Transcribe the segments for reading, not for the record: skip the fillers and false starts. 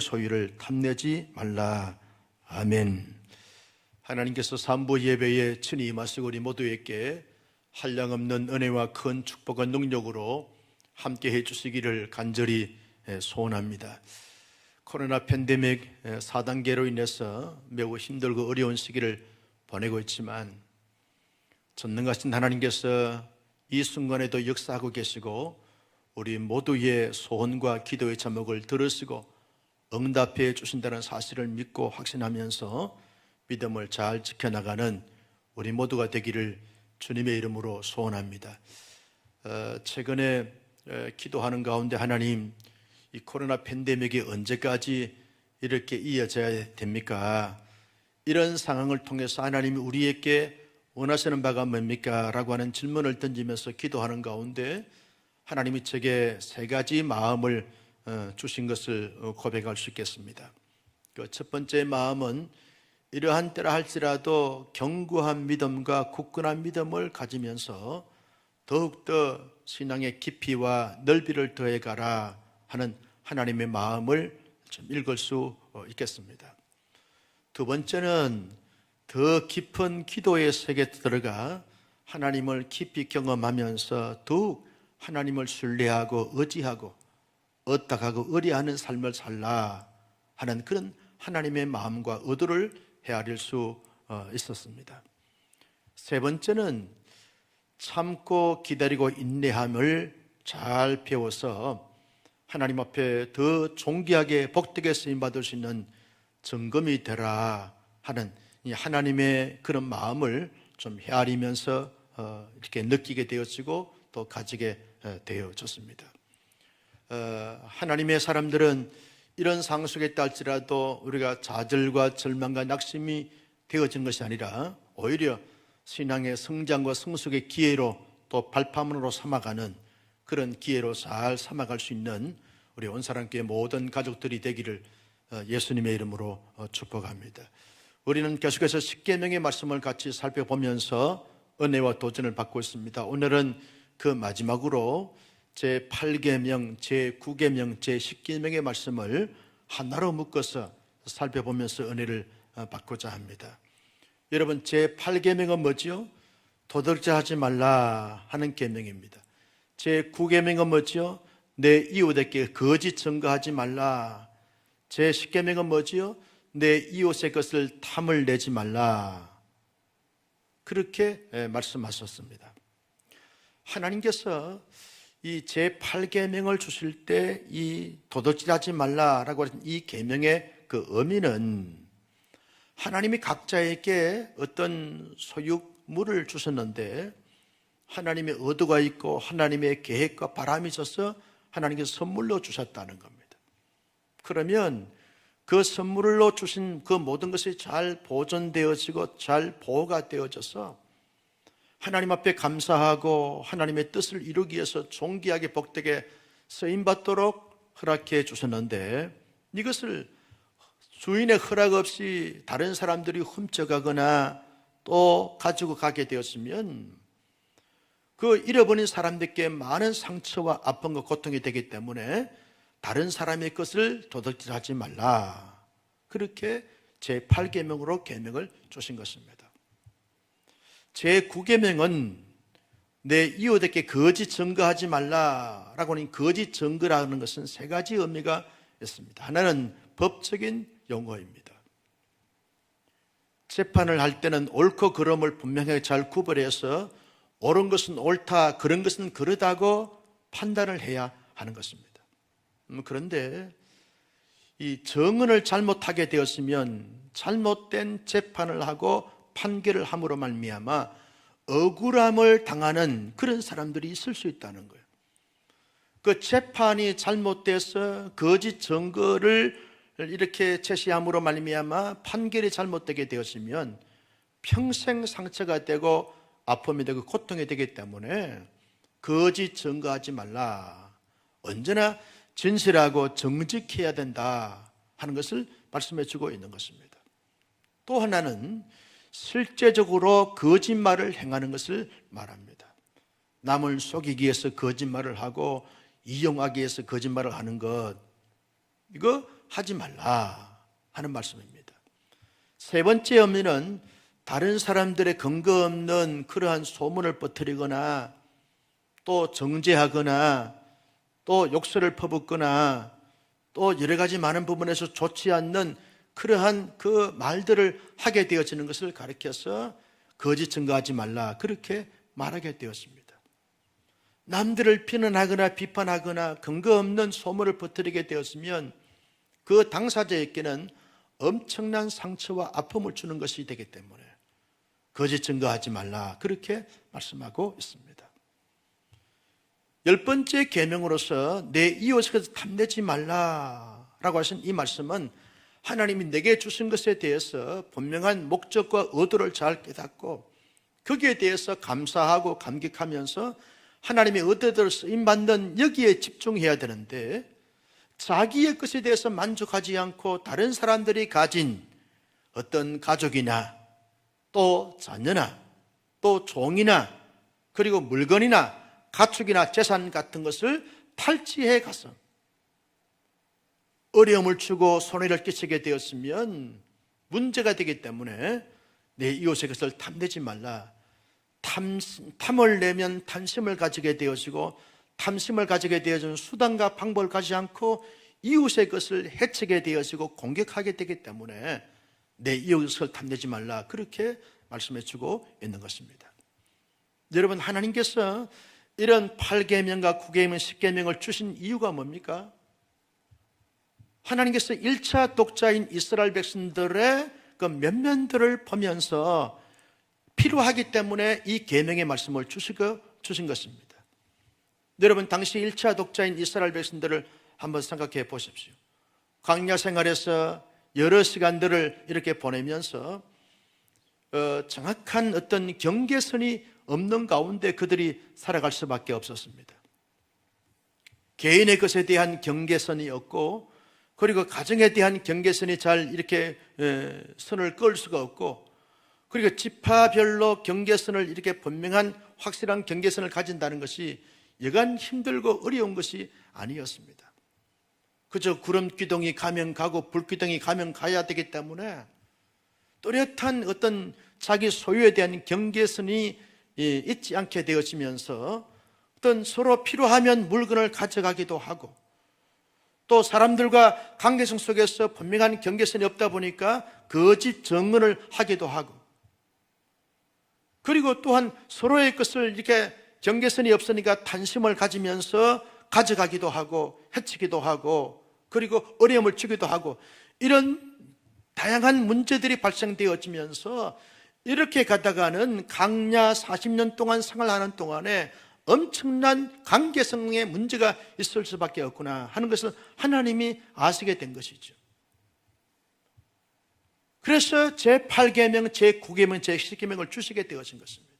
소유를 탐내지 말라. 아멘. 하나님께서 삼부 예배에 친히 임하시고 우리 모두에게 한량없는 은혜와 큰 축복과 능력으로 함께 해주시기를 간절히 소원합니다. 코로나 팬데믹 4단계로 인해서 매우 힘들고 어려운 시기를 보내고 있지만 전능하신 하나님께서 이 순간에도 역사하고 계시고 우리 모두의 소원과 기도의 제목을 들으시고 응답해 주신다는 사실을 믿고 확신하면서 믿음을 잘 지켜나가는 우리 모두가 되기를 주님의 이름으로 소원합니다. 최근에 기도하는 가운데 하나님, 이 코로나 팬데믹이 언제까지 이렇게 이어져야 됩니까? 이런 상황을 통해서 하나님이 우리에게 원하시는 바가 뭡니까? 라고 하는 질문을 던지면서 기도하는 가운데 하나님이 제게 세 가지 마음을 주신 것을 고백할 수 있겠습니다. 그 첫 번째 마음은 이러한 때라 할지라도 견고한 믿음과 굳건한 믿음을 가지면서 더욱더 신앙의 깊이와 넓이를 더해가라 하는 하나님의 마음을 좀 읽을 수 있겠습니다. 두 번째는 더 깊은 기도의 세계에 들어가 하나님을 깊이 경험하면서 더욱 하나님을 신뢰하고 의지하고 얻다가고 의리하는 삶을 살라 하는 그런 하나님의 마음과 의도를 헤아릴 수 있었습니다. 세 번째는 참고 기다리고 인내함을 잘 배워서 하나님 앞에 더 존귀하게 복되게 쓰임받을 수 있는 점검이 되라 하는 이 하나님의 그런 마음을 좀 헤아리면서 이렇게 느끼게 되어지고 또 가지게 되어졌습니다. 하나님의 사람들은 이런 상황 속에 있다 할지라도 우리가 좌절과 절망과 낙심이 되어진 것이 아니라 오히려 신앙의 성장과 성숙의 기회로 또 발판으로 삼아가는 그런 기회로 잘 삼아갈 수 있는 우리 온사랑교회 모든 가족들이 되기를 예수님의 이름으로 축복합니다. 우리는 계속해서 십계명의 말씀을 같이 살펴보면서 은혜와 도전을 받고 있습니다. 오늘은 그 마지막으로 제8계명, 제9계명, 제10계명의 말씀을 하나로 묶어서 살펴보면서 은혜를 받고자 합니다. 여러분, 제8계명은 뭐죠? 도덕질 하지 말라 하는 계명입니다. 제9계명은 뭐죠? 내 이웃에게 거짓 증거하지 말라. 제10계명은 뭐죠? 내 이웃의 것을 탐을 내지 말라. 그렇게 말씀하셨습니다. 하나님께서 이 제8계명을 주실 때 이 도둑질하지 말라라고 하는 이 계명의 그 의미는 하나님이 각자에게 어떤 소유물을 주셨는데 하나님의 의도가 있고 하나님의 계획과 바람이 있어서 하나님께서 선물로 주셨다는 겁니다. 그러면 그 선물로 주신 그 모든 것이 잘 보존되어지고 잘 보호가 되어져서 하나님 앞에 감사하고 하나님의 뜻을 이루기 위해서 존귀하게 복되게 쓰임받도록 허락해 주셨는데 이것을 주인의 허락 없이 다른 사람들이 훔쳐가거나 또 가지고 가게 되었으면 그 잃어버린 사람들께 많은 상처와 아픔과 고통이 되기 때문에 다른 사람의 것을 도둑질하지 말라. 그렇게 제8계명으로 계명을 주신 것입니다. 제9계명은 내 이웃에게 거짓 증거하지 말라라고 하는 거짓 증거라는 것은 세 가지 의미가 있습니다. 하나는 법적인 용어입니다. 재판을 할 때는 옳고 그름을 분명하게 잘 구별해서 옳은 것은 옳다, 그런 것은 그르다고 판단을 해야 하는 것입니다. 그런데 이 정언을 잘못하게 되었으면 잘못된 재판을 하고 판결을 함으로 말미암아 억울함을 당하는 그런 사람들이 있을 수 있다는 거예요. 그 재판이 잘못돼서 거짓 증거를 이렇게 제시함으로 말미암아 판결이 잘못되게 되었으면 평생 상처가 되고 아픔이 되고 고통이 되기 때문에 거짓 증거하지 말라. 언제나 진실하고 정직해야 된다 하는 것을 말씀해 주고 있는 것입니다. 또 하나는 실제적으로 거짓말을 행하는 것을 말합니다. 남을 속이기 위해서 거짓말을 하고 이용하기 위해서 거짓말을 하는 것, 이거 하지 말라 하는 말씀입니다. 세 번째 의미는 다른 사람들의 근거 없는 그러한 소문을 퍼뜨리거나 또 정죄하거나 또 욕설을 퍼붓거나 또 여러 가지 많은 부분에서 좋지 않는 그러한 그 말들을 하게 되어지는 것을 가리켜서 거짓 증거하지 말라 그렇게 말하게 되었습니다. 남들을 비난하거나 비판하거나 근거 없는 소문을 퍼뜨리게 되었으면 그 당사자에게는 엄청난 상처와 아픔을 주는 것이 되기 때문에 거짓 증거하지 말라 그렇게 말씀하고 있습니다. 10번째 계명으로서 내 이웃을 탐내지 말라라고 하신 이 말씀은 하나님이 내게 주신 것에 대해서 분명한 목적과 의도를 잘 깨닫고 거기에 대해서 감사하고 감격하면서 하나님의 의도대로 쓰임받는 여기에 집중해야 되는데 자기의 것에 대해서 만족하지 않고 다른 사람들이 가진 어떤 가족이나 또 자녀나 또 종이나 그리고 물건이나 가축이나 재산 같은 것을 탈취해 가서 어려움을 주고 손해를 끼치게 되었으면 문제가 되기 때문에 내 이웃의 것을 탐내지 말라. 탐을 내면 탐심을 가지게 되어지고 탐심을 가지게 되어지는 수단과 방법을 가지지 않고 이웃의 것을 해치게 되어지고 공격하게 되기 때문에 내 이웃을 탐내지 말라 그렇게 말씀해 주고 있는 것입니다. 여러분, 하나님께서 이런 8계명과 9계명, 10계명을 주신 이유가 뭡니까? 하나님께서 1차 독자인 이스라엘 백성들의 그 면면들을 보면서 필요하기 때문에 이 계명의 말씀을 주신 것입니다. 여러분, 당시 1차 독자인 이스라엘 백성들을 한번 생각해 보십시오. 광야 생활에서 여러 시간들을 이렇게 보내면서 정확한 어떤 경계선이 없는 가운데 그들이 살아갈 수밖에 없었습니다. 개인의 것에 대한 경계선이 없고 그리고 가정에 대한 경계선이 잘 이렇게 선을 그을 수가 없고 그리고 지파별로 경계선을 이렇게 분명한 확실한 경계선을 가진다는 것이 여간 힘들고 어려운 것이 아니었습니다. 그저 구름기둥이 가면 가고 불기둥이 가면 가야 되기 때문에 또렷한 어떤 자기 소유에 대한 경계선이 있지 않게 되어지면서 어떤 서로 필요하면 물건을 가져가기도 하고 또 사람들과 관계성 속에서 분명한 경계선이 없다 보니까 거짓 증언을 하기도 하고 그리고 또한 서로의 것을 이렇게 경계선이 없으니까 탄심을 가지면서 가져가기도 하고 해치기도 하고 그리고 어려움을 주기도 하고 이런 다양한 문제들이 발생되어지면서 이렇게 가다가는 광야 40년 동안 생활하는 동안에 엄청난 관계성의 문제가 있을 수밖에 없구나 하는 것을 하나님이 아시게 된 것이죠. 그래서 제8계명, 제9계명, 제10계명을 주시게 되어진 것입니다.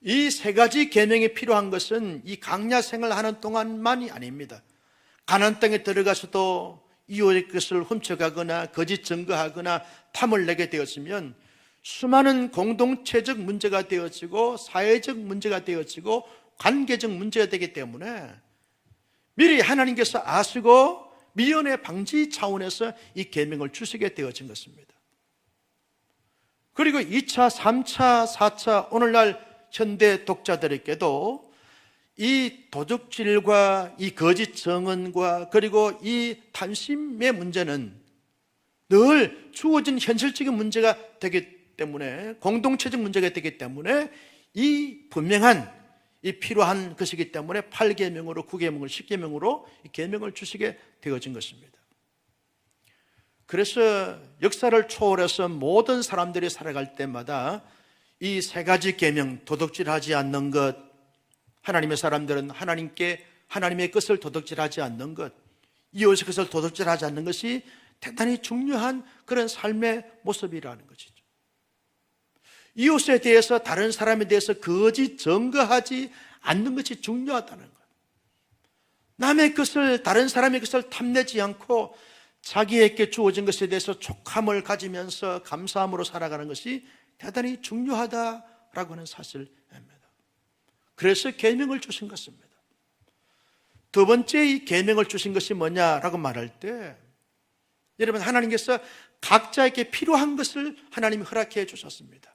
이 세 가지 계명이 필요한 것은 이 광야 생활하는 동안만이 아닙니다. 가나안 땅에 들어가서도 이웃의 것을 훔쳐가거나 거짓 증거하거나 탐을 내게 되었으면 수많은 공동체적 문제가 되어지고 사회적 문제가 되어지고 관계적 문제가 되기 때문에 미리 하나님께서 아시고 미연의 방지 차원에서 이 계명을 주시게 되어진 것입니다. 그리고 2차, 3차, 4차 오늘날 현대 독자들에게도 이 도둑질과 이 거짓 증언과 그리고 이 탐심의 문제는 늘 주어진 현실적인 문제가 되기 때문에 공동체적 문제가 되기 때문에 이 분명한 이 필요한 것이기 때문에 8계명으로 9계명을 10계명으로 이 계명을 주시게 되어진 것입니다. 그래서 역사를 초월해서 모든 사람들이 살아갈 때마다 이 세 가지 계명, 도둑질하지 않는 것, 하나님의 사람들은 하나님의 것을 도둑질하지 않는 것, 이웃의 것을 도둑질하지 않는 것이 대단히 중요한 그런 삶의 모습이라는 것이죠. 이웃에 대해서 다른 사람에 대해서 거짓 증거하지 않는 것이 중요하다는 것. 남의 것을 다른 사람의 것을 탐내지 않고 자기에게 주어진 것에 대해서 족함을 가지면서 감사함으로 살아가는 것이 대단히 중요하다라고 하는 사실입니다. 그래서 계명을 주신 것입니다. 두 번째 이 계명을 주신 것이 뭐냐라고 말할 때, 여러분, 하나님께서 각자에게 필요한 것을 하나님이 허락해 주셨습니다.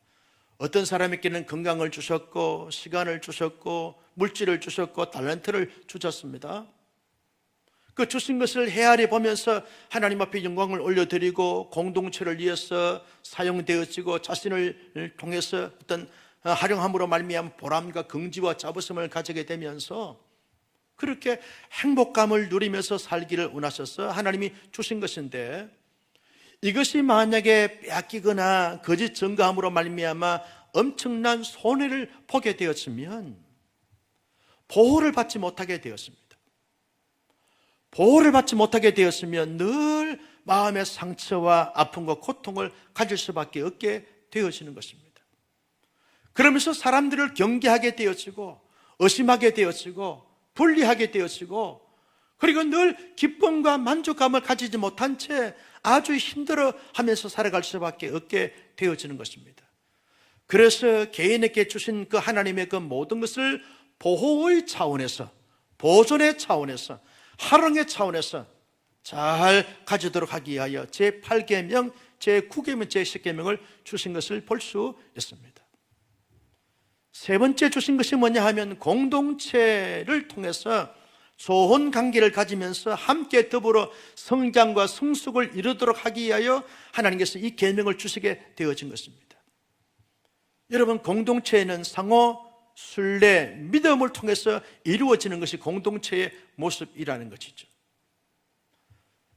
어떤 사람에게는 건강을 주셨고, 시간을 주셨고, 물질을 주셨고, 달란트를 주셨습니다. 그 주신 것을 헤아려 보면서 하나님 앞에 영광을 올려드리고 공동체를 위해서 사용되어지고 자신을 통해서 어떤 활용함으로 말미암아 보람과 긍지와 자부심을 가지게 되면서 그렇게 행복감을 누리면서 살기를 원하셔서 하나님이 주신 것인데, 이것이 만약에 빼앗기거나 거짓 증거함으로 말미암아 엄청난 손해를 보게 되었으면 보호를 받지 못하게 되었습니다. 보호를 받지 못하게 되었으면 늘 마음의 상처와 아픔과 고통을 가질 수밖에 없게 되어지는 것입니다. 그러면서 사람들을 경계하게 되어지고 의심하게 되어지고 분리하게 되어지고, 그리고 늘 기쁨과 만족감을 가지지 못한 채 아주 힘들어하면서 살아갈 수밖에 없게 되어지는 것입니다. 그래서 개인에게 주신 그 하나님의 그 모든 것을 보호의 차원에서, 보존의 차원에서, 활용의 차원에서 잘 가지도록 하기 위하여 제8계명, 제9계명, 제10계명을 주신 것을 볼 수 있습니다. 세 번째 주신 것이 뭐냐 하면, 공동체를 통해서 좋은 관계를 가지면서 함께 더불어 성장과 성숙을 이루도록 하기 위하여 하나님께서 이 계명을 주시게 되어진 것입니다. 여러분, 공동체에는 상호 신뢰, 믿음을 통해서 이루어지는 것이 공동체의 모습이라는 것이죠.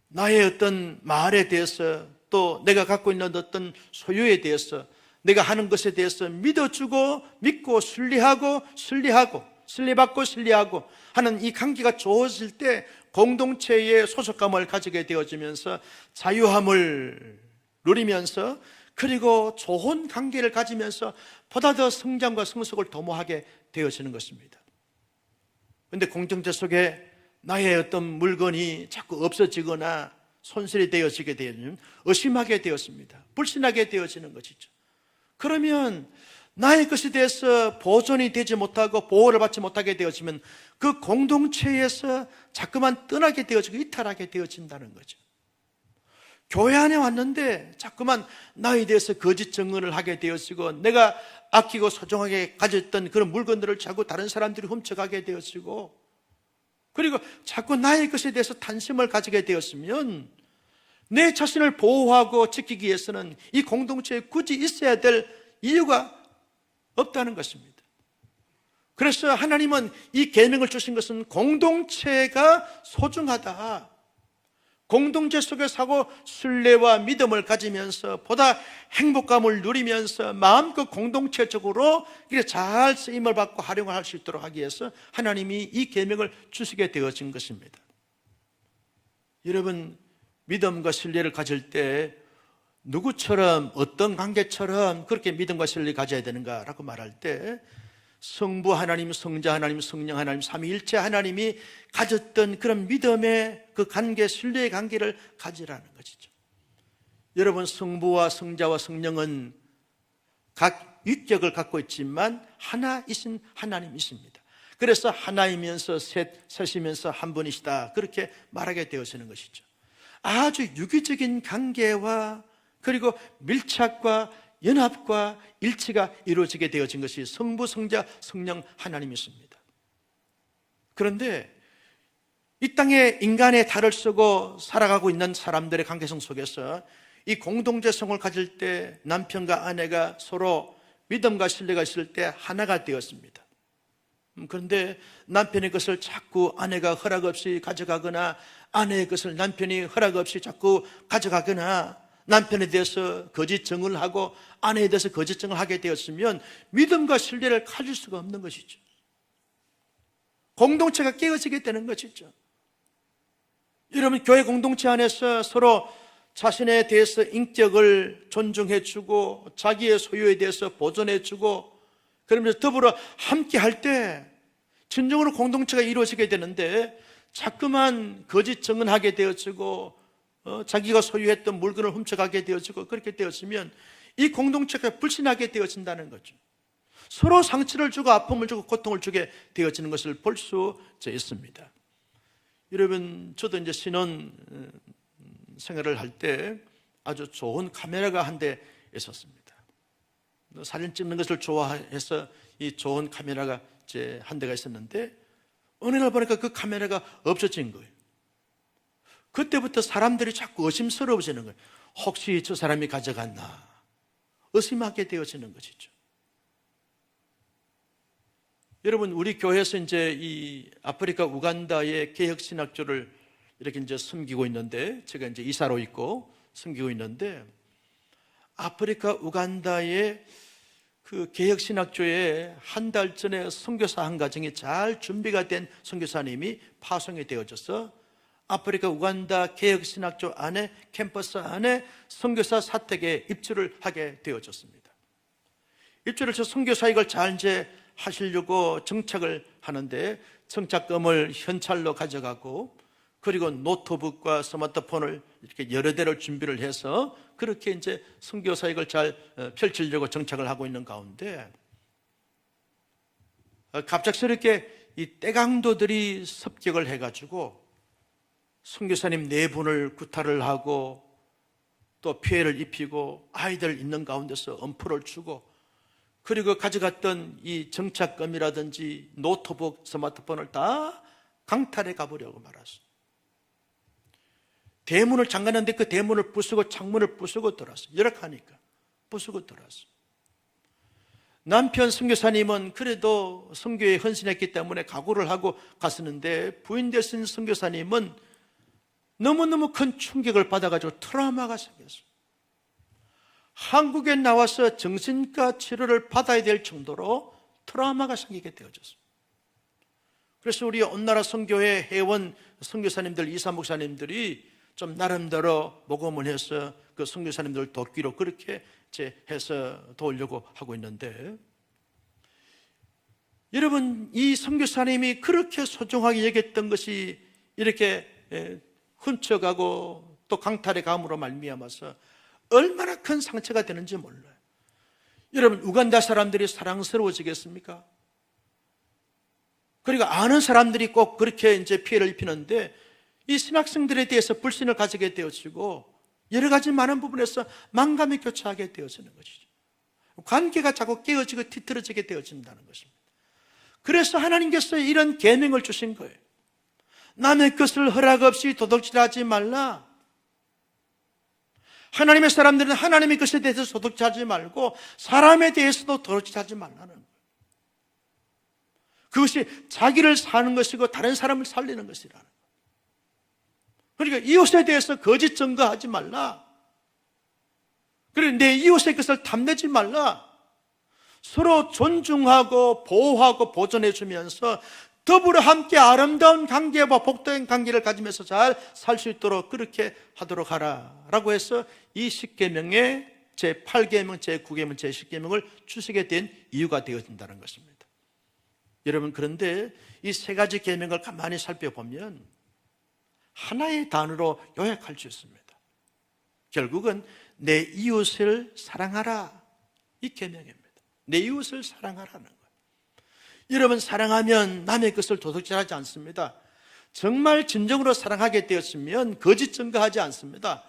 나의 어떤 말에 대해서, 또 내가 갖고 있는 어떤 소유에 대해서, 내가 하는 것에 대해서 믿어주고 믿고 신뢰하고 신뢰받고 신뢰하고 하는 이 관계가 좋아질 때 공동체의 소속감을 가지게 되어지면서 자유함을 누리면서, 그리고 좋은 관계를 가지면서 보다 더 성장과 성숙을 도모하게 되어지는 것입니다. 그런데 공동체 속에 나의 어떤 물건이 자꾸 없어지거나 손실이 되어지게 되면 의심하게 되었습니다. 불신하게 되어지는 것이죠. 그러면 나의 것에 대해서 보존이 되지 못하고 보호를 받지 못하게 되어지면 그 공동체에서 자꾸만 떠나게 되어지고 이탈하게 되어진다는 거죠. 교회 안에 왔는데 자꾸만 나에 대해서 거짓 증언을 하게 되어지고, 내가 아끼고 소중하게 가졌던 그런 물건들을 자꾸 다른 사람들이 훔쳐가게 되어지고, 그리고 자꾸 나의 것에 대해서 탄심을 가지게 되었으면 내 자신을 보호하고 지키기 위해서는 이 공동체에 굳이 있어야 될 이유가 없다는 것입니다. 그래서 하나님은 이 계명을 주신 것은 공동체가 소중하다, 공동체 속에서 하고 신뢰와 믿음을 가지면서 보다 행복감을 누리면서 마음껏 공동체적으로 잘 쓰임을 받고 활용을 할 수 있도록 하기 위해서 하나님이 이 계명을 주시게 되어진 것입니다. 여러분, 믿음과 신뢰를 가질 때 누구처럼, 어떤 관계처럼 그렇게 믿음과 신뢰를 가져야 되는가라고 말할 때, 성부 하나님, 성자 하나님, 성령 하나님, 삼위일체 하나님이 가졌던 그런 믿음의 그 관계, 신뢰의 관계를 가지라는 것이죠. 여러분, 성부와 성자와 성령은 각 위격을 갖고 있지만 하나이신 하나님이십니다. 그래서 하나이면서 셋이면서 한 분이시다, 그렇게 말하게 되어지는 것이죠. 아주 유기적인 관계와 그리고 밀착과 연합과 일치가 이루어지게 되어진 것이 성부, 성자, 성령 하나님이십니다. 그런데 이 땅에 인간의 달을 쓰고 살아가고 있는 사람들의 관계성 속에서 이 공동체성을 가질 때 남편과 아내가 서로 믿음과 신뢰가 있을 때 하나가 되었습니다. 그런데 남편의 것을 자꾸 아내가 허락 없이 가져가거나, 아내의 것을 남편이 허락 없이 자꾸 가져가거나, 남편에 대해서 거짓 증언을 하고 아내에 대해서 거짓 증언을 하게 되었으면 믿음과 신뢰를 가질 수가 없는 것이죠. 공동체가 깨어지게 되는 것이죠. 여러분, 교회 공동체 안에서 서로 자신에 대해서 인격을 존중해주고 자기의 소유에 대해서 보존해주고, 그러면서 더불어 함께 할 때 진정으로 공동체가 이루어지게 되는데, 자꾸만 거짓 증언하게 되어지고 자기가 소유했던 물건을 훔쳐가게 되어지고 그렇게 되었으면 이 공동체가 불신하게 되어진다는 거죠. 서로 상처를 주고 아픔을 주고 고통을 주게 되어지는 것을 볼 수 있습니다. 여러분, 저도 이제 신혼 생활을 할 때 아주 좋은 카메라가 한 대 있었습니다. 사진 찍는 것을 좋아해서 이 좋은 카메라가 제 한 대가 있었는데 어느 날 보니까 그 카메라가 없어진 거예요. 그때부터 사람들이 자꾸 의심스러워지는 거예요. 혹시 저 사람이 가져갔나? 의심하게 되어지는 것이죠. 여러분, 우리 교회에서 이제 이 아프리카 우간다의 개혁신학교를 이렇게 이제 섬기고 있는데, 제가 이제 이사로 있고 섬기고 있는데, 아프리카 우간다의 그 개혁신학교에 한 달 전에 선교사 한 가정이 잘 준비가 된 선교사님이 파송이 되어져서 아프리카 우간다 개혁신학교 안에, 캠퍼스 안에 선교사 사택에 입주를 하게 되어졌습니다. 입주를 해서 선교사역을 잘 이제 하시려고 정착을 하는데, 정착금을 현찰로 가져가고, 그리고 노트북과 스마트폰을 이렇게 여러 대를 준비를 해서 그렇게 이제 선교사역을 잘 펼치려고 정착을 하고 있는 가운데, 갑작스럽게 이 떼강도들이 습격을 해가지고 선교사님 4분을 구타를 하고 또 피해를 입히고 아이들 있는 가운데서 엄포를 주고, 그리고 가져갔던 이 정착금이라든지 노트북, 스마트폰을 다 강탈해 가보려고 말았어. 대문을 잠갔는데 그 대문을 부수고 창문을 부수고 들어왔어. 열악하니까 부수고 들어왔어. 남편 선교사님은 그래도 선교에 헌신했기 때문에 각오를 하고 갔었는데, 부인 되신 선교사님은 너무너무 큰 충격을 받아가지고 트라우마가 생겼어. 한국에 나와서 정신과 치료를 받아야 될 정도로 트라우마가 생기게 되어졌어. 그래서 우리 온나라 선교회 회원 선교사님들, 이사 목사님들이 좀 나름대로 모금을 해서 그 선교사님들 돕기로 그렇게 이제 해서 도우려고 하고 있는데, 여러분, 이 선교사님이 그렇게 소중하게 여겼던 것이 이렇게 훔쳐가고 또 강탈의 감으로 말미암아서 얼마나 큰 상처가 되는지 몰라요. 여러분, 우간다 사람들이 사랑스러워지겠습니까? 그리고 아는 사람들이 꼭 그렇게 이제 피해를 입히는데, 이 신학생들에 대해서 불신을 가지게 되어지고 여러 가지 많은 부분에서 만감이 교차하게 되어지는 것이죠. 관계가 자꾸 깨어지고 뒤틀어지게 되어진다는 것입니다. 그래서 하나님께서 이런 계명을 주신 거예요. 남의 것을 허락 없이 도둑질하지 말라. 하나님의 사람들은 하나님의 것에 대해서 도둑질하지 말고 사람에 대해서도 도둑질하지 말라는 거예요. 그것이 자기를 사는 것이고 다른 사람을 살리는 것이라는 거예요. 그러니까 이웃에 대해서 거짓 증거하지 말라. 그리고 내 이웃의 것을 탐내지 말라. 서로 존중하고 보호하고 보존해 주면서 더불어 함께 아름다운 관계와 복된 관계를 가지면서 잘 살 수 있도록 그렇게 하도록 하라라고 해서 이 10계명의 제8계명, 제9계명, 제10계명을 주시게 된 이유가 되어진다는 것입니다. 여러분, 그런데 이 3가지 계명을 가만히 살펴보면 하나의 단어로 요약할 수 있습니다. 결국은 내 이웃을 사랑하라, 이 계명입니다. 내 이웃을 사랑하라는 거예요. 여러분, 사랑하면 남의 것을 도둑질하지 않습니다. 정말 진정으로 사랑하게 되었으면 거짓 증거하지 않습니다.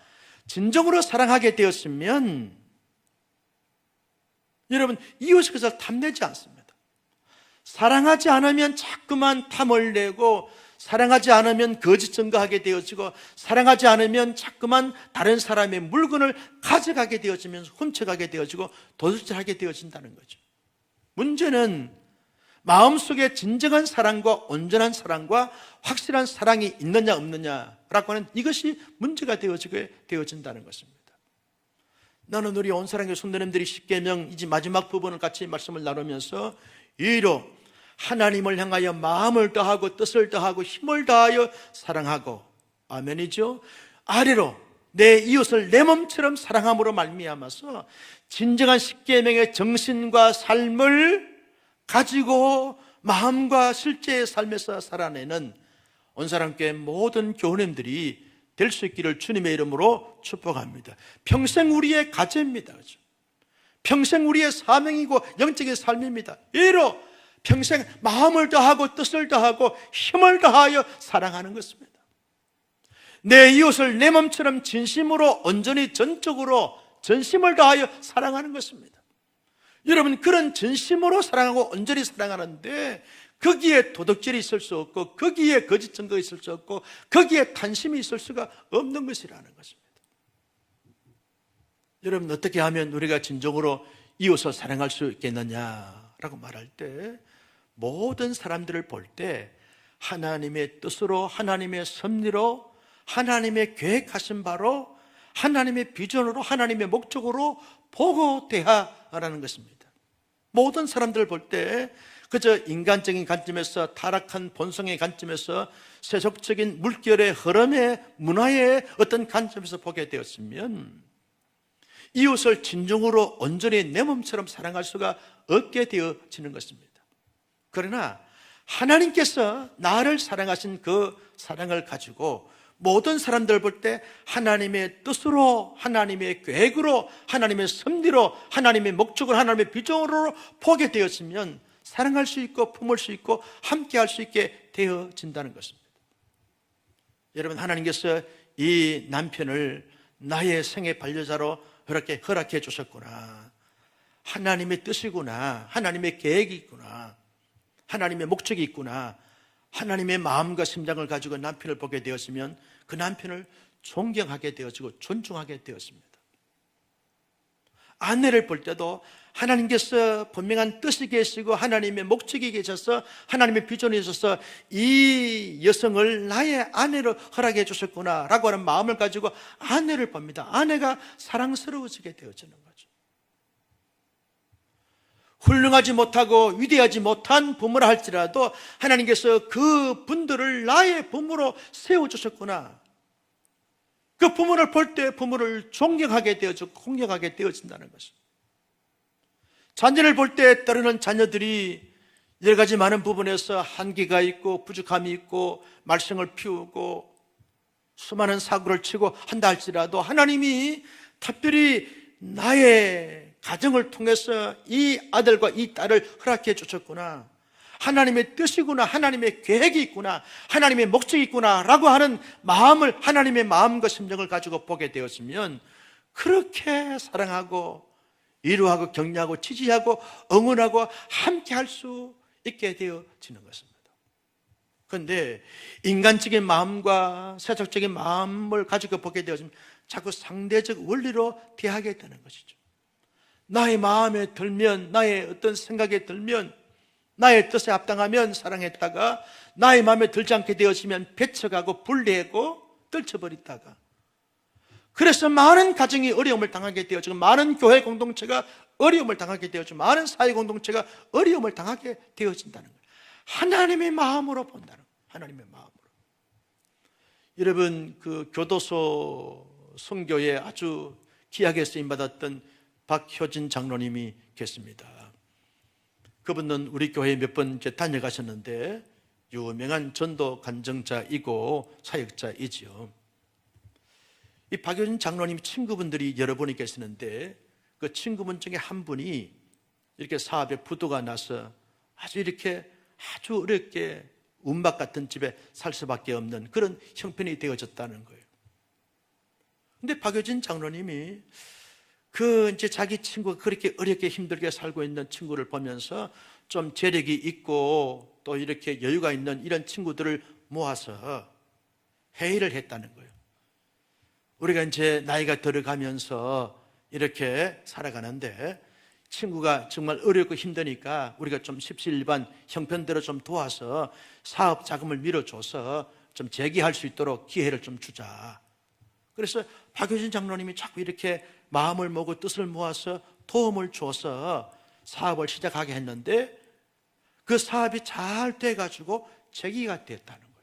진정으로 사랑하게 되었으면 여러분, 이웃의 것을 탐내지 않습니다. 사랑하지 않으면 자꾸만 탐을 내고, 사랑하지 않으면 거짓 증거하게 되어지고, 사랑하지 않으면 자꾸만 다른 사람의 물건을 가져가게 되어지면서 훔쳐가게 되어지고 도둑질하게 되어진다는 거죠. 문제는 마음속에 진정한 사랑과 온전한 사랑과 확실한 사랑이 있느냐 없느냐라고 하는 이것이 문제가 되어지게 되어진다는 것입니다. 나는 우리 온사랑교회 성도님들이 10계명 이제 마지막 부분을 같이 말씀을 나누면서 위로 하나님을 향하여 마음을 다하고 뜻을 다하고 힘을 다하여 사랑하고, 아멘이죠. 아래로 내 이웃을 내 몸처럼 사랑함으로 말미암아서 진정한 10계명의 정신과 삶을 가지고 마음과 실제의 삶에서 살아내는 온사랑교회 모든 교우님들이 될 수 있기를 주님의 이름으로 축복합니다. 평생 우리의 과제입니다. 그렇죠? 평생 우리의 사명이고 영적인 삶입니다. 이로 평생 마음을 다하고 뜻을 다하고 힘을 다하여 사랑하는 것입니다. 내 이웃을 내 몸처럼 진심으로 온전히 전적으로 전심을 다하여 사랑하는 것입니다. 여러분, 그런 전심으로 사랑하고 온전히 사랑하는데 거기에 도덕질이 있을 수 없고 거기에 거짓 증거가 있을 수 없고 거기에 탄심이 있을 수가 없는 것이라는 것입니다. 여러분, 어떻게 하면 우리가 진정으로 이웃을 사랑할 수 있겠느냐라고 말할 때 모든 사람들을 볼 때 하나님의 뜻으로, 하나님의 섭리로, 하나님의 계획하신 바로, 하나님의 비전으로, 하나님의 목적으로 보고 대하라는 것입니다. 모든 사람들을 볼 때 그저 인간적인 관점에서, 타락한 본성의 관점에서, 세속적인 물결의 흐름의 문화의 어떤 관점에서 보게 되었으면 이웃을 진정으로 온전히 내 몸처럼 사랑할 수가 없게 되어지는 것입니다. 그러나 하나님께서 나를 사랑하신 그 사랑을 가지고 모든 사람들을 볼 때 하나님의 뜻으로, 하나님의 계획으로, 하나님의 섭리로, 하나님의 목적으로, 하나님의 비전으로 보게 되었으면 사랑할 수 있고 품을 수 있고 함께 할 수 있게 되어진다는 것입니다. 여러분, 하나님께서 이 남편을 나의 생애 반려자로 허락해 주셨구나, 하나님의 뜻이구나, 하나님의 계획이 있구나, 하나님의 목적이 있구나, 하나님의 마음과 심장을 가지고 남편을 보게 되었으면 그 남편을 존경하게 되어지고 존중하게 되었습니다. 아내를 볼 때도 하나님께서 분명한 뜻이 계시고 하나님의 목적이 계셔서 하나님의 비전이 있어서 이 여성을 나의 아내로 허락해 주셨구나 라고 하는 마음을 가지고 아내를 봅니다. 아내가 사랑스러워지게 되어지는 거죠. 훌륭하지 못하고 위대하지 못한 부모라 할지라도 하나님께서 그 분들을 나의 부모로 세워주셨구나, 그 부모를 볼 때 부모를 존경하게 되어지고 공경하게 되어진다는 것입니다. 자녀를 볼 때 때로는 자녀들이 여러 가지 많은 부분에서 한계가 있고 부족함이 있고 말썽을 피우고 수많은 사고를 치고 한다 할지라도 하나님이 특별히 나의 가정을 통해서 이 아들과 이 딸을 허락해 주셨구나, 하나님의 뜻이구나, 하나님의 계획이 있구나, 하나님의 목적이 있구나 라고 하는 마음을, 하나님의 마음과 심정을 가지고 보게 되었으면 그렇게 사랑하고 위로하고 격려하고 지지하고 응원하고 함께 할 수 있게 되어지는 것입니다. 그런데 인간적인 마음과 세속적인 마음을 가지고 보게 되어지면 자꾸 상대적 원리로 대하게 되는 것이죠. 나의 마음에 들면, 나의 어떤 생각에 들면, 나의 뜻에 합당하면 사랑했다가 나의 마음에 들지 않게 되어지면 배척하고 분리하고 떨쳐버리다가, 그래서 많은 가정이 어려움을 당하게 되어지고 많은 교회 공동체가 어려움을 당하게 되어지고 많은 사회 공동체가 어려움을 당하게 되어진다는 거예요. 하나님의 마음으로 본다는 거예요. 하나님의 마음으로. 여러분, 그 교도소 선교에 아주 귀하게 쓰임받았던 박효진 장로님이 계십니다. 그분은 우리 교회에 몇 번 다녀가셨는데 유명한 전도 간증자이고 사역자이지요. 이 박효진 장로님 친구분들이 여러 분이 계시는데 그 친구분 중에 한 분이 이렇게 사업에 부도가 나서 아주 어렵게 운박 같은 집에 살 수밖에 없는 그런 형편이 되어졌다는 거예요. 근데 박효진 장로님이 자기 친구가 그렇게 어렵게 힘들게 살고 있는 친구를 보면서 좀 재력이 있고 또 이렇게 여유가 있는 이런 친구들을 모아서 회의를 했다는 거예요. 우리가 이제 나이가 들어가면서 이렇게 살아가는데 친구가 정말 어렵고 힘드니까 우리가 좀 십시일반 형편대로 좀 도와서 사업 자금을 밀어줘서 좀 재기할 수 있도록 기회를 좀 주자. 그래서 박효진 장로님이 자꾸 이렇게 마음을 먹고 뜻을 모아서 도움을 줘서 사업을 시작하게 했는데 그 사업이 잘 돼가지고 재기가 됐다는 거예요.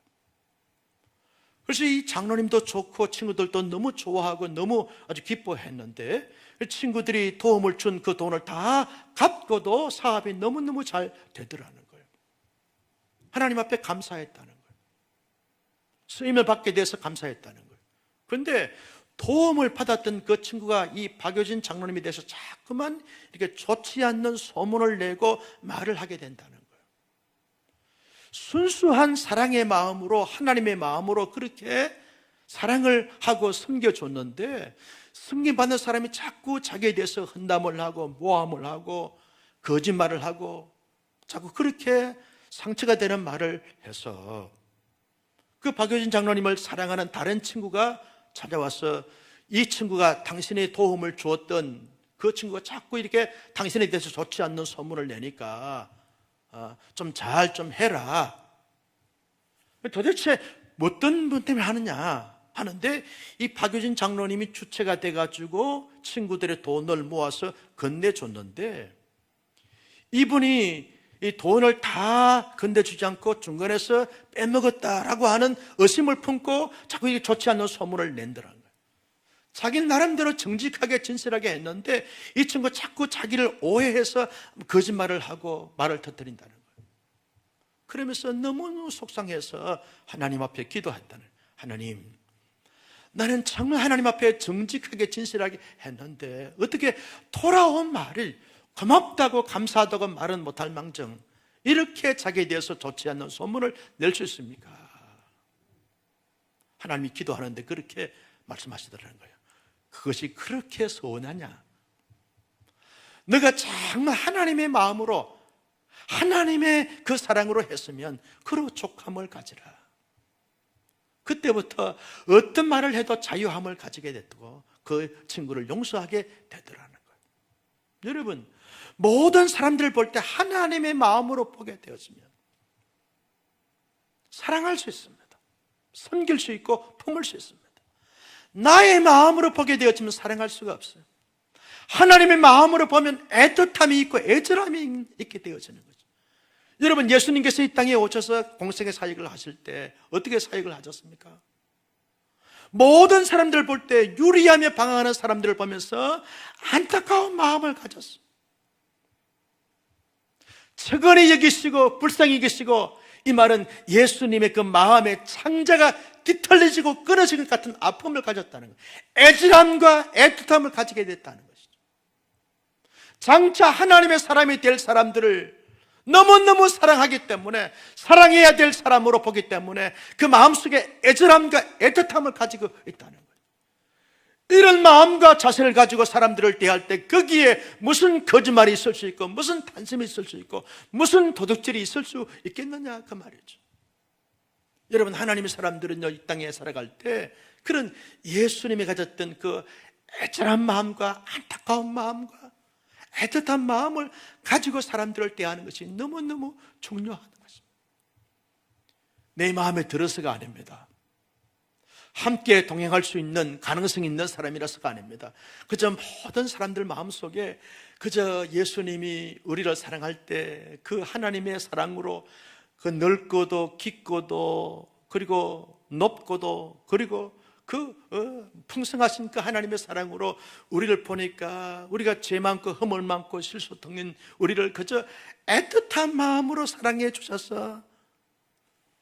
그래서 이 장로님도 좋고 친구들도 너무 좋아하고 너무 아주 기뻐했는데 친구들이 도움을 준 그 돈을 다 갚고도 사업이 너무너무 잘 되더라는 거예요. 하나님 앞에 감사했다는 거예요. 쓰임을 받게 돼서 감사했다는 거예요. 그런데 도움을 받았던 그 친구가 이 박효진 장로님에 대해서 자꾸만 이렇게 좋지 않는 소문을 내고 말을 하게 된다는 거예요. 순수한 사랑의 마음으로, 하나님의 마음으로 그렇게 사랑을 하고 섬겨줬는데 섬김받는 사람이 자꾸 자기에 대해서 험담을 하고 모함을 하고 거짓말을 하고 자꾸 그렇게 상처가 되는 말을 해서 그 박효진 장로님을 사랑하는 다른 친구가 찾아와서 이 친구가 당신의 도움을 주었던 그 친구가 자꾸 이렇게 당신에 대해서 좋지 않는 소문을 내니까 좀 잘 좀 해라. 도대체 어떤 분 때문에 하느냐 하는데 이 박효진 장로님이 주체가 돼가지고 친구들의 돈을 모아서 건네줬는데 이분이 이 돈을 다 건네주지 않고 중간에서 빼먹었다라고 하는 의심을 품고 자꾸 이게 좋지 않은 소문을 낸다는 거예요. 자기는 나름대로 정직하게 진실하게 했는데 이 친구가 자꾸 자기를 오해해서 거짓말을 하고 말을 터뜨린다는 거예요. 그러면서 너무 속상해서 하나님 앞에 기도했다는 거예요. 하나님, 나는 정말 하나님 앞에 정직하게 진실하게 했는데 어떻게 돌아온 말을 고맙다고 감사하다고 말은 못할 망정 이렇게 자기에 대해서 좋지 않는 소문을 낼 수 있습니까? 하나님이 기도하는데 그렇게 말씀하시더라는 거예요. 그것이 그렇게 서운하냐? 너가 정말 하나님의 마음으로 하나님의 그 사랑으로 했으면 그로 족함을 가지라. 그때부터 어떤 말을 해도 자유함을 가지게 됐고 그 친구를 용서하게 되더라는 거예요. 여러분, 모든 사람들을 볼 때 하나님의 마음으로 보게 되었으면 사랑할 수 있습니다. 섬길 수 있고 품을 수 있습니다. 나의 마음으로 보게 되었지만 사랑할 수가 없어요. 하나님의 마음으로 보면 애틋함이 있고 애절함이 있게 되어지는 거죠. 여러분, 예수님께서 이 땅에 오셔서 공생의 사역을 하실 때 어떻게 사역을 하셨습니까? 모든 사람들을 볼 때 유리하며 방황하는 사람들을 보면서 안타까운 마음을 가졌어요. 측은히 여기시고 불쌍히 여기시고, 이 말은 예수님의 그 마음의 창자가 뒤틀려지고 끊어질 것 같은 아픔을 가졌다는 거예요. 애절함과 애틋함을 가지게 됐다는 것이죠. 장차 하나님의 사람이 될 사람들을 너무너무 사랑하기 때문에, 사랑해야 될 사람으로 보기 때문에 그 마음속에 애절함과 애틋함을 가지고 있다는 거예요. 이런 마음과 자세를 가지고 사람들을 대할 때 거기에 무슨 거짓말이 있을 수 있고 무슨 단심이 있을 수 있고 무슨 도둑질이 있을 수 있겠느냐 그 말이죠. 여러분, 하나님의 사람들은요, 이 땅에 살아갈 때 그런 예수님이 가졌던 그 애절한 마음과 안타까운 마음과 애틋한 마음을 가지고 사람들을 대하는 것이 너무너무 중요한 것입니다. 내 마음에 들어서가 아닙니다. 함께 동행할 수 있는 가능성이 있는 사람이라서가 아닙니다. 그저 모든 사람들 마음속에 그저 예수님이 우리를 사랑할 때 그 하나님의 사랑으로 그 넓고도 깊고도 그리고 높고도 그리고 그 풍성하신 그 하나님의 사랑으로 우리를 보니까 우리가 죄 많고 허물 많고 실수 덩인 우리를 그저 애틋한 마음으로 사랑해 주셔서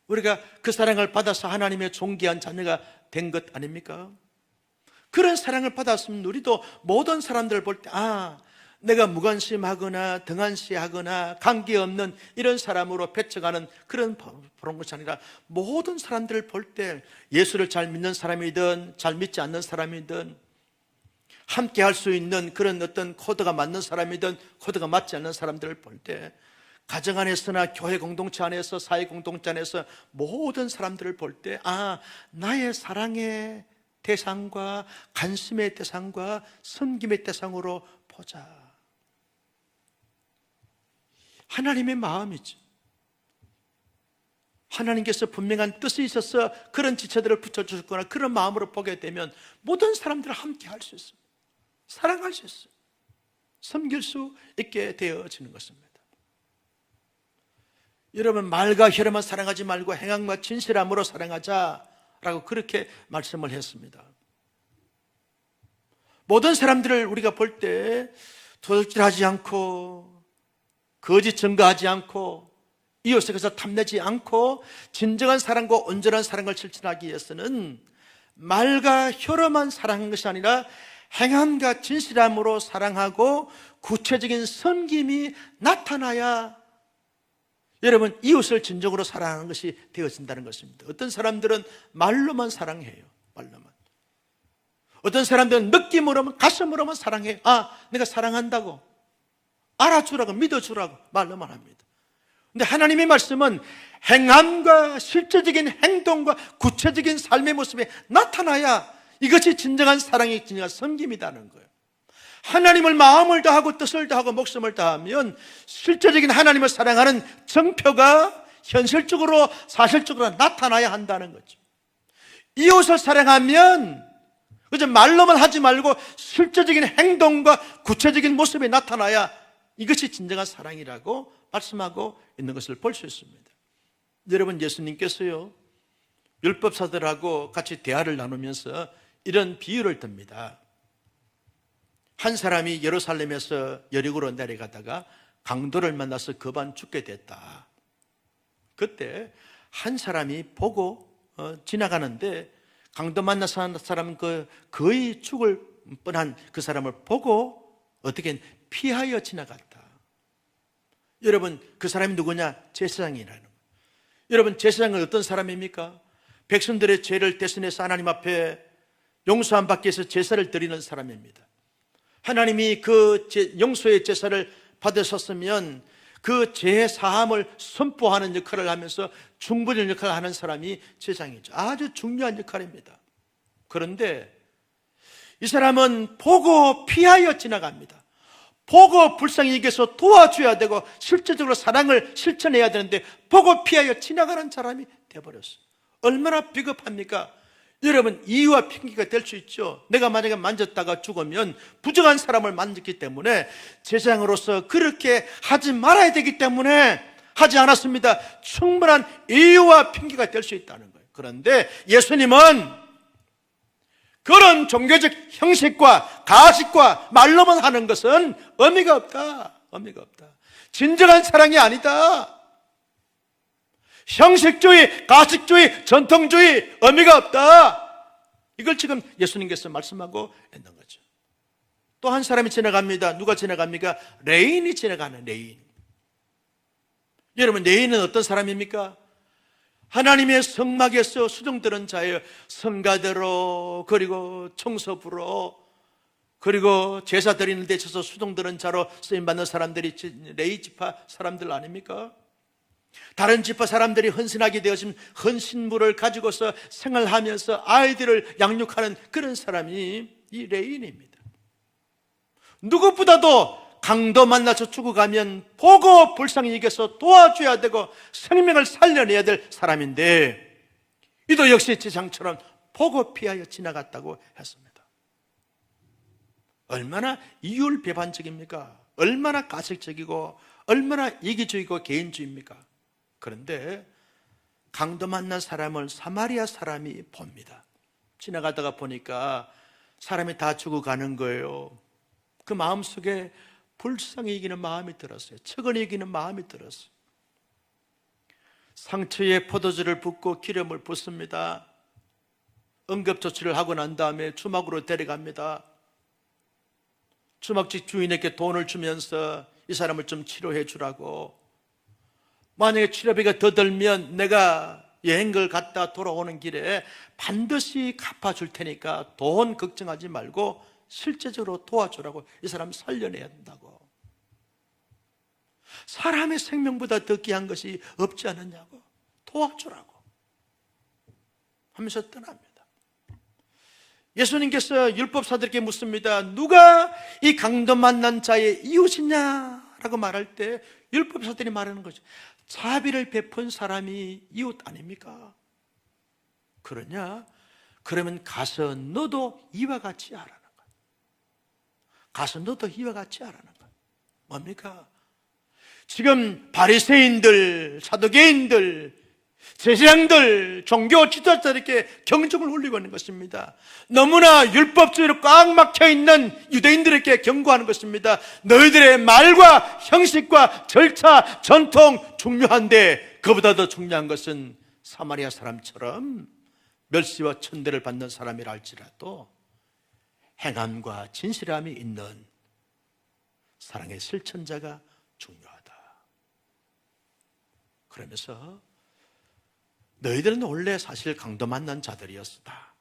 우리가 그 사랑을 받아서 하나님의 존귀한 자녀가 된 것 아닙니까? 그런 사랑을 받았으면 우리도 모든 사람들을 볼 때 내가 무관심하거나 등한시하거나 관계없는 이런 사람으로 배척하는 그런 그런 것이 아니라 모든 사람들을 볼 때 예수를 잘 믿는 사람이든 잘 믿지 않는 사람이든 함께 할 수 있는 그런 어떤 코드가 맞는 사람이든 코드가 맞지 않는 사람들을 볼 때 가정 안에서나 교회 공동체 안에서 사회 공동체 안에서 모든 사람들을 볼 때 나의 사랑의 대상과 관심의 대상과 섬김의 대상으로 보자. 하나님의 마음이죠. 하나님께서 분명한 뜻이 있어서 그런 지체들을 붙여주셨거나 그런 마음으로 보게 되면 모든 사람들을 함께 할 수 있습니다. 사랑할 수 있어요. 섬길 수 있게 되어지는 것입니다. 여러분, 말과 혀로만 사랑하지 말고 행함과 진실함으로 사랑하자라고 그렇게 말씀을 했습니다. 모든 사람들을 우리가 볼 때 도둑질하지 않고 거짓 증거하지 않고 이웃에게서 탐내지 않고 진정한 사랑과 온전한 사랑을 실천하기 위해서는 말과 혀로만 사랑하는 것이 아니라 행함과 진실함으로 사랑하고 구체적인 섬김이 나타나야 여러분, 이웃을 진정으로 사랑하는 것이 되어진다는 것입니다. 어떤 사람들은 말로만 사랑해요. 말로만. 어떤 사람들은 느낌으로만, 가슴으로만 사랑해. 내가 사랑한다고, 알아주라고, 믿어주라고 말로만 합니다. 근데 하나님의 말씀은 행함과 실제적인 행동과 구체적인 삶의 모습에 나타나야 이것이 진정한 사랑이, 진정한 섬김이라는 거예요. 하나님을 마음을 다하고 뜻을 다하고 목숨을 다하면 실제적인 하나님을 사랑하는 정표가 현실적으로 사실적으로 나타나야 한다는 거죠. 이웃을 사랑하면 그저 말로만 하지 말고 실제적인 행동과 구체적인 모습에 나타나야 이것이 진정한 사랑이라고 말씀하고 있는 것을 볼 수 있습니다. 여러분, 예수님께서요 율법사들하고 같이 대화를 나누면서 이런 비유를 듭니다. 한 사람이 예루살렘에서 여리고로 내려가다가 강도를 만나서 급한 죽게 됐다. 그때 한 사람이 보고 지나가는데 강도 만나서 사람은 거의 죽을 뻔한 그 사람을 보고 어떻게 피하여 지나갔다. 여러분, 그 사람이 누구냐? 제사장이라는 거예요. 여러분, 제사장은 어떤 사람입니까? 백성들의 죄를 대신해서 하나님 앞에 용서함 받기 위해서 제사를 드리는 사람입니다. 하나님이 그 용서의 제사를 받으셨으면 그 죄 사함을 선포하는 역할을 하면서 중보하는 역할을 하는 사람이 제사장이죠. 아주 중요한 역할입니다. 그런데 이 사람은 보고 피하여 지나갑니다. 보고 불쌍히 여겨서 도와줘야 되고 실제적으로 사랑을 실천해야 되는데 보고 피하여 지나가는 사람이 되어버렸어요. 얼마나 비겁합니까? 여러분, 이유와 핑계가 될 수 있죠. 내가 만약에 만졌다가 죽으면 부정한 사람을 만졌기 때문에 제사장으로서 그렇게 하지 말아야 되기 때문에 하지 않았습니다. 충분한 이유와 핑계가 될 수 있다는 거예요. 그런데 예수님은 그런 종교적 형식과 가식과 말로만 하는 것은 의미가 없다. 의미가 없다. 진정한 사랑이 아니다. 형식주의, 가식주의, 전통주의, 의미가 없다. 이걸 지금 예수님께서 말씀하고 있는 거죠. 또 한 사람이 지나갑니다. 누가 지나갑니까? 레인이 지나가는 레인. 여러분, 레인은 어떤 사람입니까? 하나님의 성막에서 수종드는 자예요. 성가대로, 그리고 청소부로, 그리고 제사 드리는 데 있어서 수종드는 자로 쓰임받는 사람들이 레위 지파 사람들 아닙니까? 다른 지파 사람들이 헌신하게 되어진 헌신물을 가지고서 생활하면서 아이들을 양육하는 그런 사람이 이 레인입니다. 누구보다도 강도 만나서 죽어가면 보고 불쌍히 여겨서 도와줘야 되고 생명을 살려내야 될 사람인데 이도 역시 제사장처럼 보고 피하여 지나갔다고 했습니다. 얼마나 이율배반적입니까? 얼마나 가식적이고 얼마나 이기주의고 개인주의입니까? 그런데 강도 만난 사람을 사마리아 사람이 봅니다. 지나가다가 보니까 사람이 다 죽어가는 거예요. 그 마음속에 불쌍히 여기는 마음이 들었어요. 측은히 여기는 마음이 들었어요. 상처에 포도주를 붓고 기름을 붓습니다. 응급조치를 하고 난 다음에 주막으로 데려갑니다. 주막집 주인에게 돈을 주면서 이 사람을 좀 치료해 주라고, 만약에 치료비가 더 들면 내가 여행을 갔다 돌아오는 길에 반드시 갚아줄 테니까 돈 걱정하지 말고 실제적으로 도와주라고, 이 사람 살려내야 한다고. 사람의 생명보다 더 귀한 것이 없지 않느냐고, 도와주라고 하면서 떠납니다. 예수님께서 율법사들에게 묻습니다. 누가 이 강도 만난 자의 이웃이냐? 라고 말할 때 율법사들이 말하는 거죠. 자비를 베푼 사람이 이웃 아닙니까? 그러냐? 그러면 가서 너도 이와 같이 하라는 거야. 가서 너도 이와 같이 하라는 거야. 뭡니까? 지금 바리새인들, 사두개인들, 제사장들, 종교 지도자들에게 경종을 울리고 있는 것입니다. 너무나 율법주의로 꽉 막혀있는 유대인들에게 경고하는 것입니다. 너희들의 말과 형식과 절차, 전통 중요한데 그보다 더 중요한 것은 사마리아 사람처럼 멸시와 천대를 받는 사람이라 할지라도 행함과 진실함이 있는 사랑의 실천자가 중요하다. 그러면서 너희들은 원래 사실 강도 만난 자들이었다.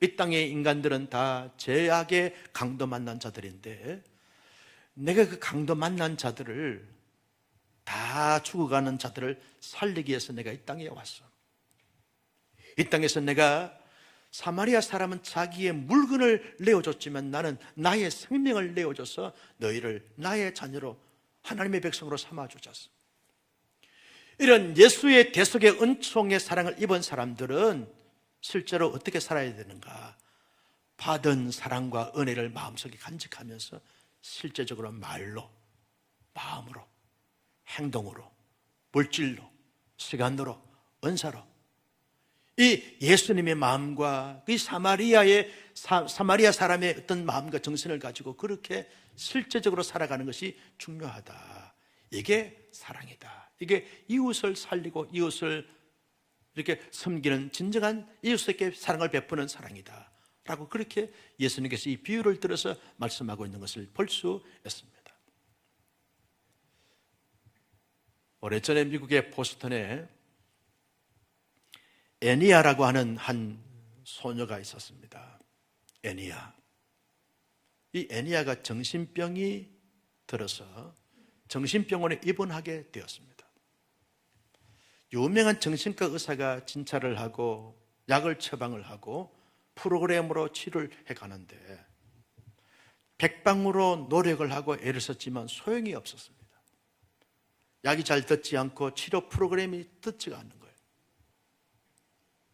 이 땅의 인간들은 다 죄악의 강도 만난 자들인데, 내가 그 강도 만난 자들을, 다 죽어가는 자들을 살리기 위해서 내가 이 땅에 왔어. 이 땅에서 내가, 사마리아 사람은 자기의 물건을 내어줬지만 나는 나의 생명을 내어줘서 너희를 나의 자녀로, 하나님의 백성으로 삼아주셨어. 이런 예수의 대속의 은총의 사랑을 입은 사람들은 실제로 어떻게 살아야 되는가? 받은 사랑과 은혜를 마음속에 간직하면서 실제적으로 말로, 마음으로, 행동으로, 물질로, 시간으로, 은사로 이 예수님의 마음과 이 사마리아 사람의 어떤 마음과 정신을 가지고 그렇게 실제적으로 살아가는 것이 중요하다. 이게 사랑이다. 이게 이웃을 살리고 이웃을 이렇게 섬기는 진정한 이웃에게 사랑을 베푸는 사랑이다 라고 그렇게 예수님께서 이 비유를 들어서 말씀하고 있는 것을 볼 수 있습니다. 오래전에 미국의 보스턴에 애니아라고 하는 한 소녀가 있었습니다. 애니아. 이 애니아가 정신병이 들어서 정신병원에 입원하게 되었습니다. 유명한 정신과 의사가 진찰을 하고 약을 처방을 하고 프로그램으로 치료를 해가는데 백방으로 노력을 하고 애를 썼지만 소용이 없었습니다. 약이 잘 듣지 않고 치료 프로그램이 듣지가 않는 거예요.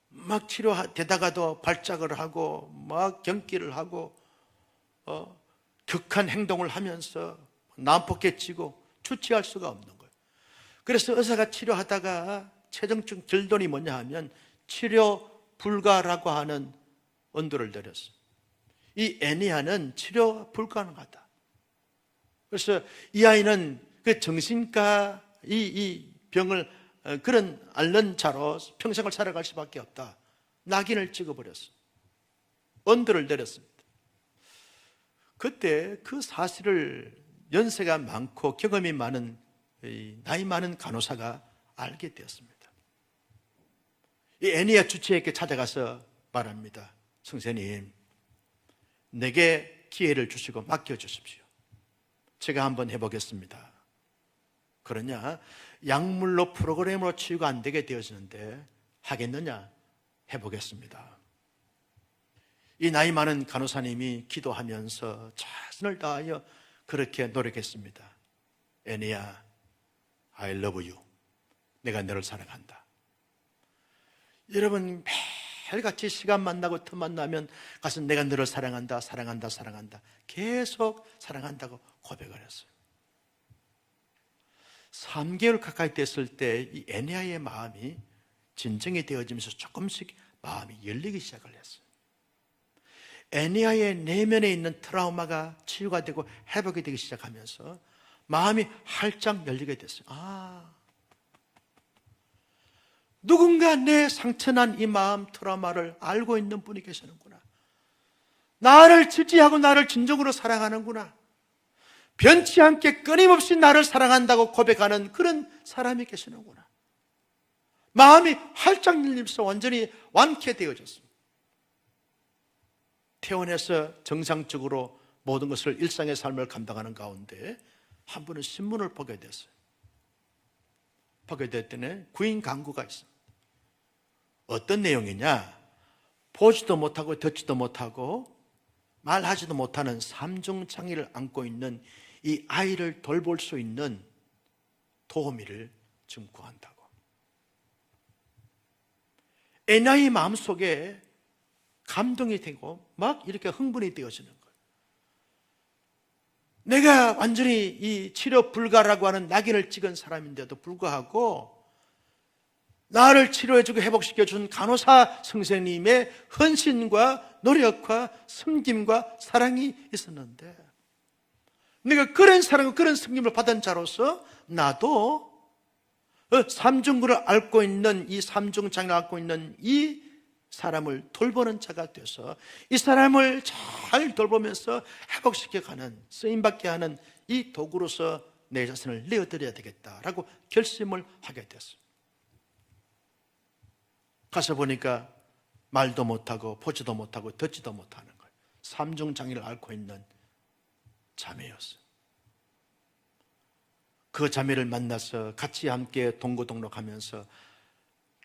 막 치료되다가도 발작을 하고 막 경기를 하고 격한 행동을 하면서 난폭해지고 주체할 수가 없는 거예요. 그래서 의사가 치료하다가 최종적 결론이 뭐냐 하면 치료 불가라고 하는 언도를 내렸어요. 이 애니아는 치료 불가능하다. 그래서 이 아이는 그 정신과 이 병을 그런 앓는 자로 평생을 살아갈 수밖에 없다. 낙인을 찍어버렸어요. 언도를 내렸습니다. 그때 그 사실을 연세가 많고 경험이 많은 나이 많은 간호사가 알게 되었습니다. 이 애니아 주치의에게 찾아가서 말합니다. 선생님, 내게 기회를 주시고 맡겨주십시오. 제가 한번 해보겠습니다. 그러냐? 약물로 프로그램으로 치유가 안 되게 되어지는데 하겠느냐? 해보겠습니다. 이 나이 많은 간호사님이 기도하면서 최선을 다하여 그렇게 노력했습니다. 애니아, I love you. 내가 너를 사랑한다. 여러분, 매일같이 시간 만나고 틈 만나면 가서 내가 너를 사랑한다, 사랑한다, 사랑한다. 계속 사랑한다고 고백을 했어요. 3개월 가까이 됐을 때 이 애니아의 마음이 진정이 되어지면서 조금씩 마음이 열리기 시작을 했어요. 애니아의 내면에 있는 트라우마가 치유가 되고 회복이 되기 시작하면서 마음이 활짝 열리게 됐어요. 누군가 내 상처난 이 마음 트라우마를 알고 있는 분이 계시는구나. 나를 지지하고 나를 진정으로 사랑하는구나. 변치 않게 끊임없이 나를 사랑한다고 고백하는 그런 사람이 계시는구나. 마음이 활짝 열리면서 완전히 완쾌되어졌습니다. 퇴원해서 정상적으로 모든 것을 일상의 삶을 감당하는 가운데 한 분은 신문을 보게 됐어요. 보게 됐더니 구인 광고가 있습니다. 어떤 내용이냐? 보지도 못하고 듣지도 못하고 말하지도 못하는 삼중장애를 안고 있는 이 아이를 돌볼 수 있는 도우미를 지금 구한다고. 애나의 마음속에 감동이 되고 막 이렇게 흥분이 되어지는 거예요. 내가 완전히 이 치료 불가라고 하는 낙인을 찍은 사람인데도 불구하고 나를 치료해주고 회복시켜준 간호사 선생님의 헌신과 노력과 섬김과 사랑이 있었는데 내가 그런 사랑과 그런 섬김을 받은 자로서 나도 삼중구를 앓고 있는 이 삼중장애를 앓고 있는 이 사람을 돌보는 자가 돼서 이 사람을 잘 돌보면서 회복시켜가는 쓰임받게 하는 이 도구로서 내 자신을 내어드려야 되겠다라고 결심을 하게 됐어요. 가서 보니까 말도 못하고 보지도 못하고 듣지도 못하는 거예요. 삼중장애를 앓고 있는 자매였어요. 그 자매를 만나서 같이 함께 동고동락하면서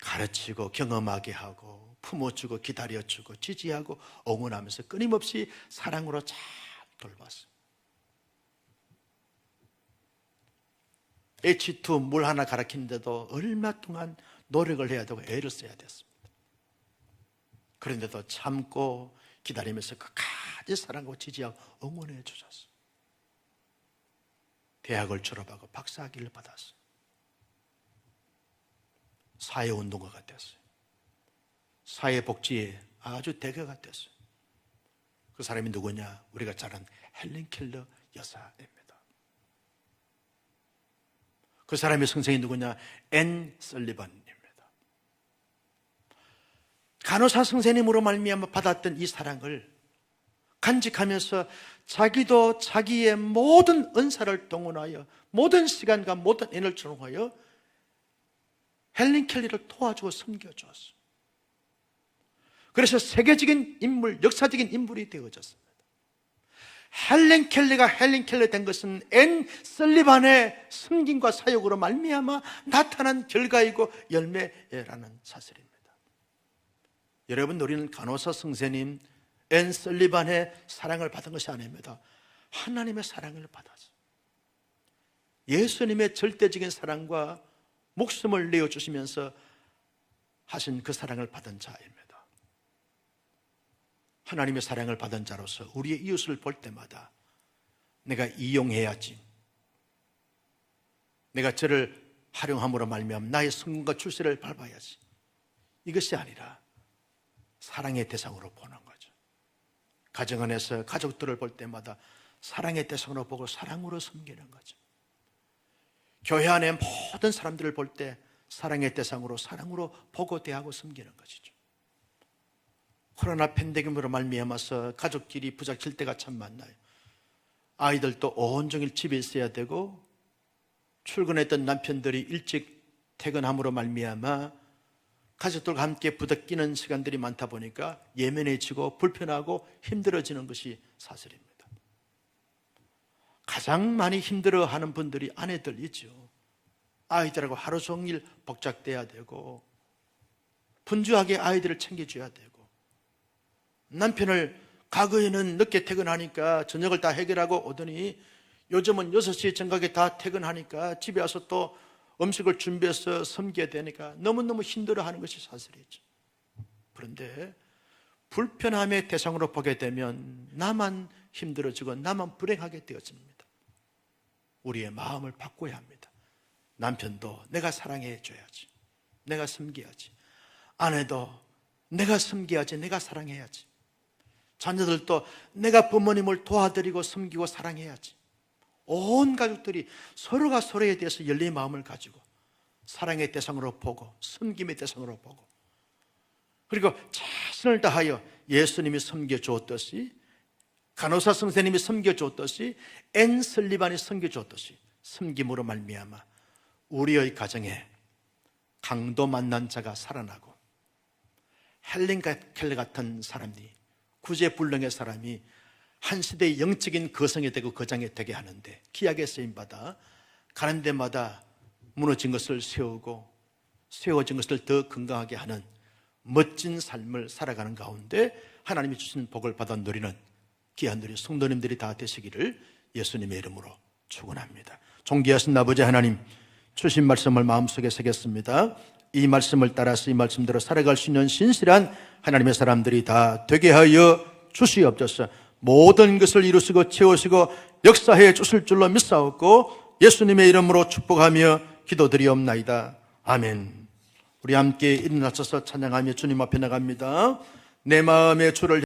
가르치고 경험하게 하고 품어주고 기다려주고 지지하고 응원하면서 끊임없이 사랑으로 잘 돌봤어요. H2 물 하나 가르치는데도 얼마 동안 노력을 해야 되고 애를 써야 됐습니다. 그런데도 참고 기다리면서 끝까지 사랑하고 지지하고 응원해 주셨어요. 대학을 졸업하고 박사학위를 받았어요. 사회운동가가 됐어요. 사회복지에 아주 대가가 됐어요. 그 사람이 누구냐? 우리가 잘 아는 헬렌 켈러 여사입니다. 그 사람의 성생이 누구냐? 앤 설리반입니다. 간호사 선생님으로 말미암아 받았던 이 사랑을 간직하면서 자기도 자기의 모든 은사를 동원하여 모든 시간과 모든 에너지를 통하여 헬렌 켈리를 도와주고 섬겨주었어요. 그래서 세계적인 인물, 역사적인 인물이 되어졌습니다. 헬렌 켈리가 헬렌 켈리 된 것은 앤 설리반의 섬김과 사역으로 말미암아 나타난 결과이고 열매라는 사실입니다. 여러분, 우리는 간호사 선생님 앤 설리반의 사랑을 받은 것이 아닙니다. 하나님의 사랑을 받았어요. 예수님의 절대적인 사랑과 목숨을 내어주시면서 하신 그 사랑을 받은 자입니다. 하나님의 사랑을 받은 자로서 우리의 이웃을 볼 때마다 내가 이용해야지, 내가 저를 활용함으로 말미암아 나의 성공과 출세를 밟아야지, 이것이 아니라 사랑의 대상으로 보는 거죠. 가정 안에서 가족들을 볼 때마다 사랑의 대상으로 보고 사랑으로 섬기는 거죠. 교회 안에 모든 사람들을 볼 때 사랑의 대상으로 사랑으로 보고 대하고 섬기는 것이죠. 코로나 팬데믹으로 말미암아서 가족끼리 부닥칠 때가 참 많나요? 아이들도 온종일 집에 있어야 되고 출근했던 남편들이 일찍 퇴근함으로 말미암아 가족들과 함께 부닥끼는 시간들이 많다 보니까 예민해지고 불편하고 힘들어지는 것이 사실입니다. 가장 많이 힘들어하는 분들이 아내들이죠. 아이들하고 하루 종일 복작돼야 되고 분주하게 아이들을 챙겨줘야 되고, 남편을 과거에는 늦게 퇴근하니까 저녁을 다 해결하고 오더니 요즘은 6시에 정각에 다 퇴근하니까 집에 와서 또 음식을 준비해서 섬겨야 되니까 너무너무 힘들어하는 것이 사실이죠. 그런데 불편함의 대상으로 보게 되면 나만 힘들어지고 나만 불행하게 되어집니다. 우리의 마음을 바꿔야 합니다. 남편도 내가 사랑해 줘야지, 내가 섬겨야지. 아내도 내가 섬겨야지, 내가 사랑해야지. 자녀들도 내가 부모님을 도와드리고 섬기고 사랑해야지. 온 가족들이 서로가 서로에 대해서 열린 마음을 가지고 사랑의 대상으로 보고 섬김의 대상으로 보고, 그리고 최선을 다하여 예수님이 섬겨주었듯이, 간호사 선생님이 섬겨주었듯이, 앤 설리반이 섬겨주었듯이 섬김으로 말미암아 우리의 가정에 강도 만난 자가 살아나고 헬렌 켈러 같은 사람이, 구제불능의 사람이 한 시대의 영적인 거성이 되고 거장이 되게 하는데 기약에 쓰임받아 가는 데마다 무너진 것을 세우고 세워진 것을 더 건강하게 하는 멋진 삶을 살아가는 가운데 하나님이 주신 복을 받아 누리는 귀한 우리 성도님들이 다 되시기를 예수님의 이름으로 축원합니다. 존귀하신 아버지 하나님, 주신 말씀을 마음속에 새겼습니다. 이 말씀을 따라서 이 말씀대로 살아갈 수 있는 신실한 하나님의 사람들이 다 되게 하여 주시옵소서. 모든 것을 이루시고 채우시고 역사해 주실 줄로 믿사옵고 예수님의 이름으로 축복하며 기도드리옵나이다. 아멘. 우리 함께 일어나셔서 찬양하며 주님 앞에 나갑니다. 내 마음의 주를